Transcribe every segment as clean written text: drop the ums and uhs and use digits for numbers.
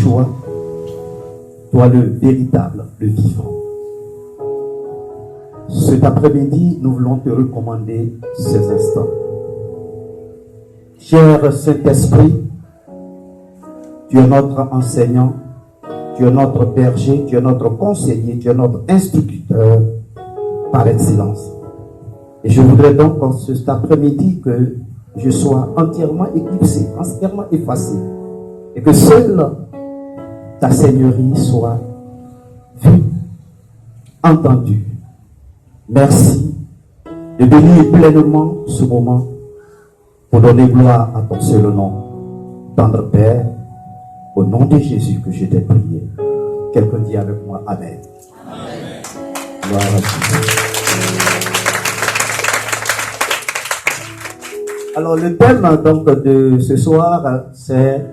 Yeshua, toi le véritable, le vivant. Cet après-midi, nous voulons te recommander ces instants. Cher Saint-Esprit, tu es notre enseignant, tu es notre berger, tu es notre conseiller, tu es notre instructeur par excellence. Et je voudrais donc en cet après-midi que je sois entièrement éclipsé, entièrement effacé, et que seule ta Seigneurie soit vue, entendue. Merci de bénir pleinement ce moment pour donner gloire à ton seul nom. Tendre Père, au nom de Jésus que je t'ai prié. Quelqu'un dit avec moi Amen. Amen. Gloire à Dieu. Alors le thème donc de ce soir, c'est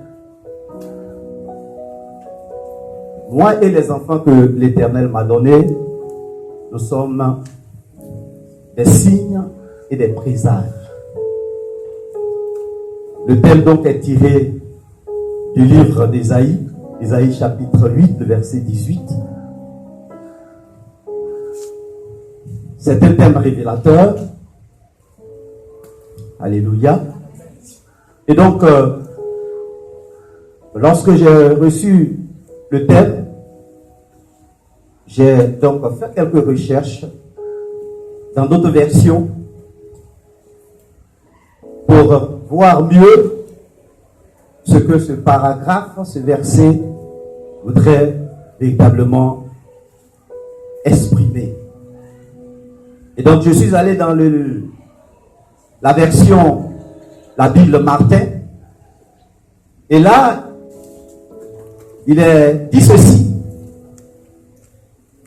moi et les enfants que l'Éternel m'a donnés, nous sommes des signes et des présages. Le thème donc est tiré du livre d'Ésaïe, Ésaïe chapitre 8, verset 18. C'est un thème révélateur. Alléluia. Et donc, lorsque j'ai reçu le thème, j'ai donc fait quelques recherches dans d'autres versions pour voir mieux ce que ce paragraphe, ce verset voudrait véritablement exprimer. Et donc je suis allé dans la version, la Bible Martin, et là, il est dit ceci: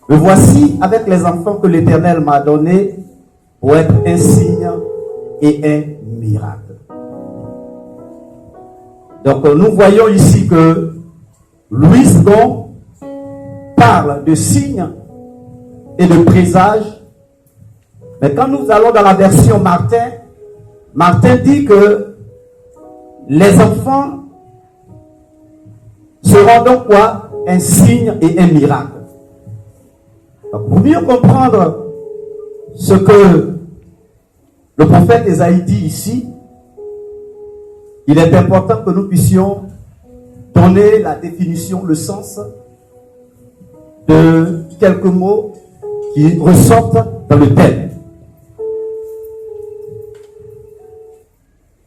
me voici avec les enfants que l'Éternel m'a donnés pour être un signe et un miracle. Donc nous voyons ici que Louis Gon parle de signes et de présages, mais quand nous allons dans la version Martin, Martin dit que les enfants seront donc quoi? Un signe et un miracle. Donc, pour mieux comprendre ce que le prophète Ésaïe dit ici, il est important que nous puissions donner la définition, le sens de quelques mots qui ressortent dans le thème.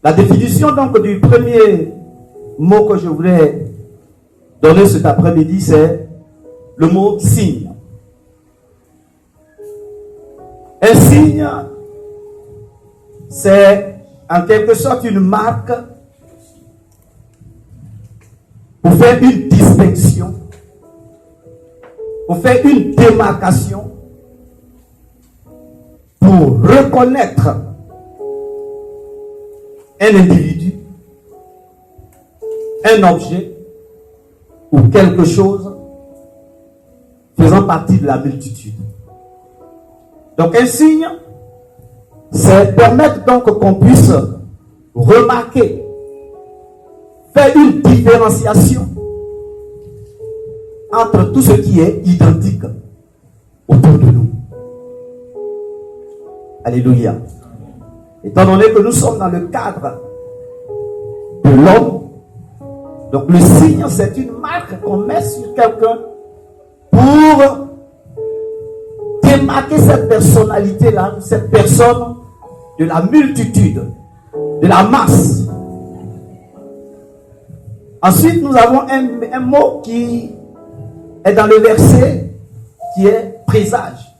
La définition donc du premier mot que je voulais donner cet après-midi, c'est le mot signe. Un signe, c'est en quelque sorte une marque pour faire une distinction, pour faire une démarcation, pour reconnaître un individu, un objet ou quelque chose faisant partie de la multitude. Donc un signe, c'est permettre donc qu'on puisse remarquer, faire une différenciation entre tout ce qui est identique autour de nous. Alléluia. Étant donné que nous sommes dans le cadre de l'homme, donc le signe, c'est une marque qu'on met sur quelqu'un pour démarquer cette personnalité-là, cette personne de la multitude, de la masse. Ensuite, nous avons un mot qui est dans le verset qui est présage.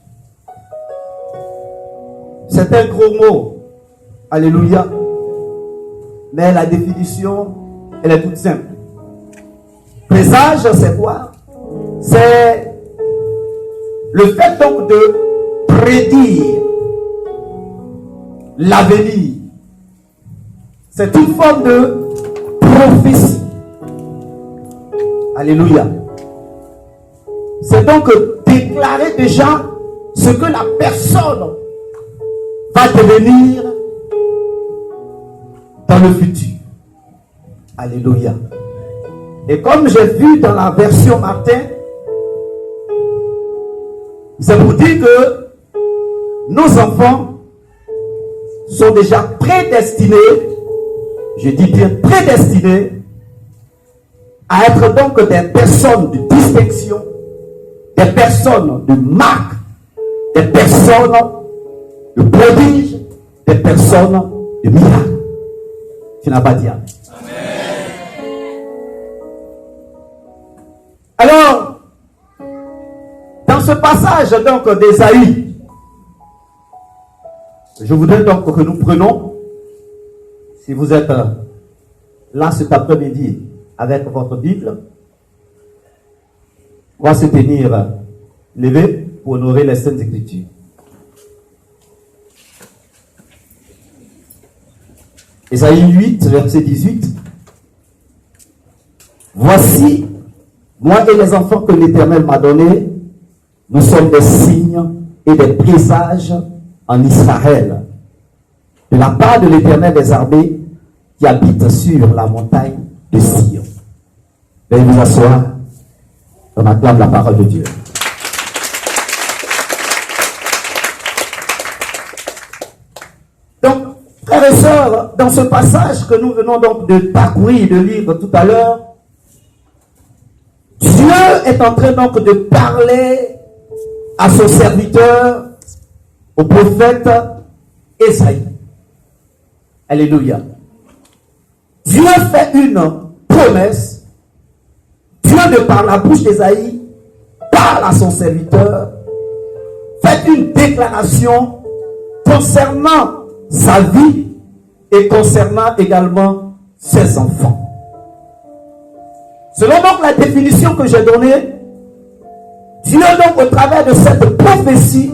C'est un gros mot. Alléluia. Mais la définition, elle est toute simple. Présage, c'est quoi? C'est le fait donc de prédire l'avenir. C'est une forme de prophétie. Alléluia. C'est donc déclarer déjà ce que la personne va devenir dans le futur. Alléluia. Et comme j'ai vu dans la version Martin, c'est pour dire que nos enfants sont déjà prédestinés, je dis bien prédestinés, à être donc des personnes de distinction, des personnes de marque, des personnes de prodige, des personnes de miracle. Tu n'as pas dit Amen. Alors, dans ce passage donc d'Ésaïe, je voudrais donc que nous prenions, si vous êtes là cet après-midi avec votre Bible, on va se tenir levé pour honorer les Saintes Écritures. Ésaïe 8, verset 18. Voici, moi et les enfants que l'Éternel m'a donnés, nous sommes des signes et des présages en Israël, de la part de l'Éternel des armées qui habite sur la montagne de Sion. Veuillez vous asseoir, on acclame la parole de Dieu. Donc, frères et sœurs, dans ce passage que nous venons donc de parcourir, de lire tout à l'heure, Dieu est en train donc de parler à son serviteur, au prophète Ésaïe. Alléluia. Dieu fait une promesse. Dieu, de par la bouche d'Ésaïe, parle à son serviteur, fait une déclaration concernant sa vie et concernant également ses enfants. Selon donc la définition que j'ai donnée, Dieu donc au travers de cette prophétie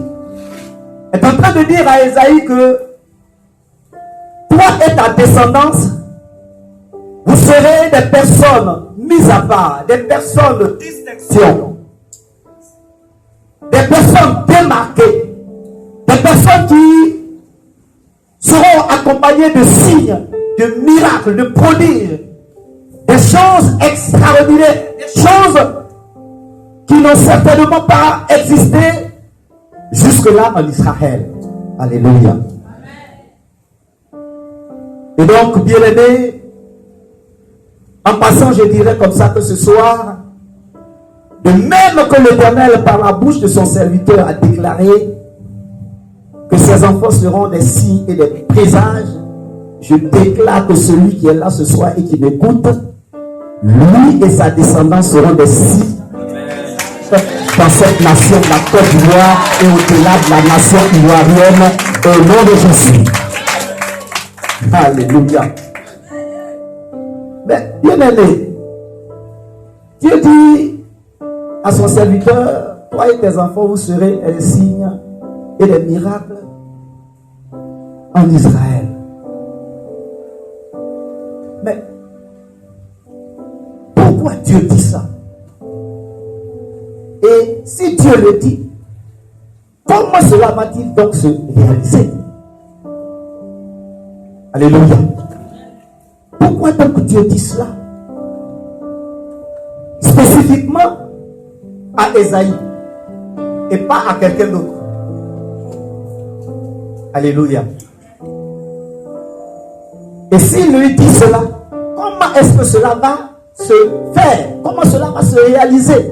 est en train de dire à Ésaïe que toi et ta descendance, vous serez des personnes mises à part, des personnes de distinction, des personnes démarquées, des personnes qui seront accompagnées de signes, de miracles, de prodiges, des choses extraordinaires, des choses qui n'ont certainement pas existé jusque-là en Israël. Alléluia. Et donc, bien-aimés, en passant, je dirais comme ça que ce soir, de même que l'Éternel, par la bouche de son serviteur, a déclaré que ses enfants seront des signes et des présages, je déclare que celui qui est là ce soir et qui m'écoute, lui et sa descendance seront des signes dans cette nation de la Côte d'Ivoire et au-delà de la nation ivoirienne, au nom de Jésus. Alléluia. Mais bien aimé, Dieu dit à son serviteur, toi et tes enfants, vous serez des signes et des miracles en Israël. Mais pourquoi Dieu dit ça? Et si Dieu le dit, comment cela va-t-il donc se réaliser? Alléluia. Pourquoi donc Dieu dit cela? Spécifiquement à Ésaïe et pas à quelqu'un d'autre. Alléluia. Et s'il lui dit cela, comment est-ce que cela va se faire? Comment cela va se réaliser?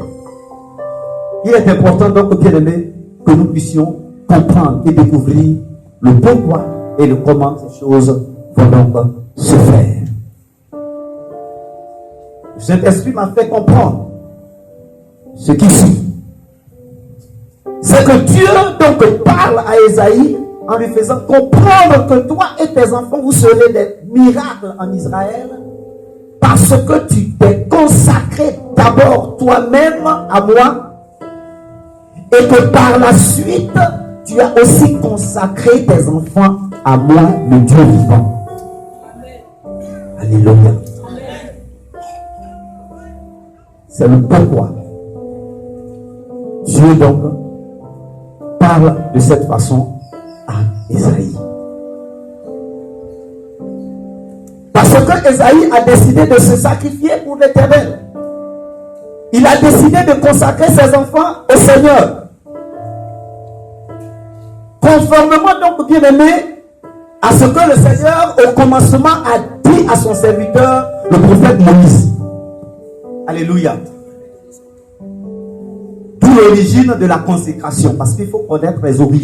Il est important donc, bien aimé, que nous puissions comprendre et découvrir le pourquoi et le comment ces choses vont donc se faire. Le Saint-Esprit m'a fait comprendre ce qui suit. C'est que Dieu donc parle à Ésaïe en lui faisant comprendre que toi et tes enfants, vous serez des miracles en Israël parce que tu t'es consacré d'abord toi-même à moi et que par la suite, tu as aussi consacré tes enfants à moi, le Dieu vivant. Alléluia. C'est le pourquoi Dieu donc parle de cette façon à Ésaïe. Parce que Ésaïe a décidé de se sacrifier pour l'Éternel. Il a décidé de consacrer ses enfants au Seigneur. Conformément donc, bien aimé, à ce que le Seigneur au commencement a dit à son serviteur, le prophète Moïse. Alléluia. D'où l'origine de la consécration, parce qu'il faut connaître les origines.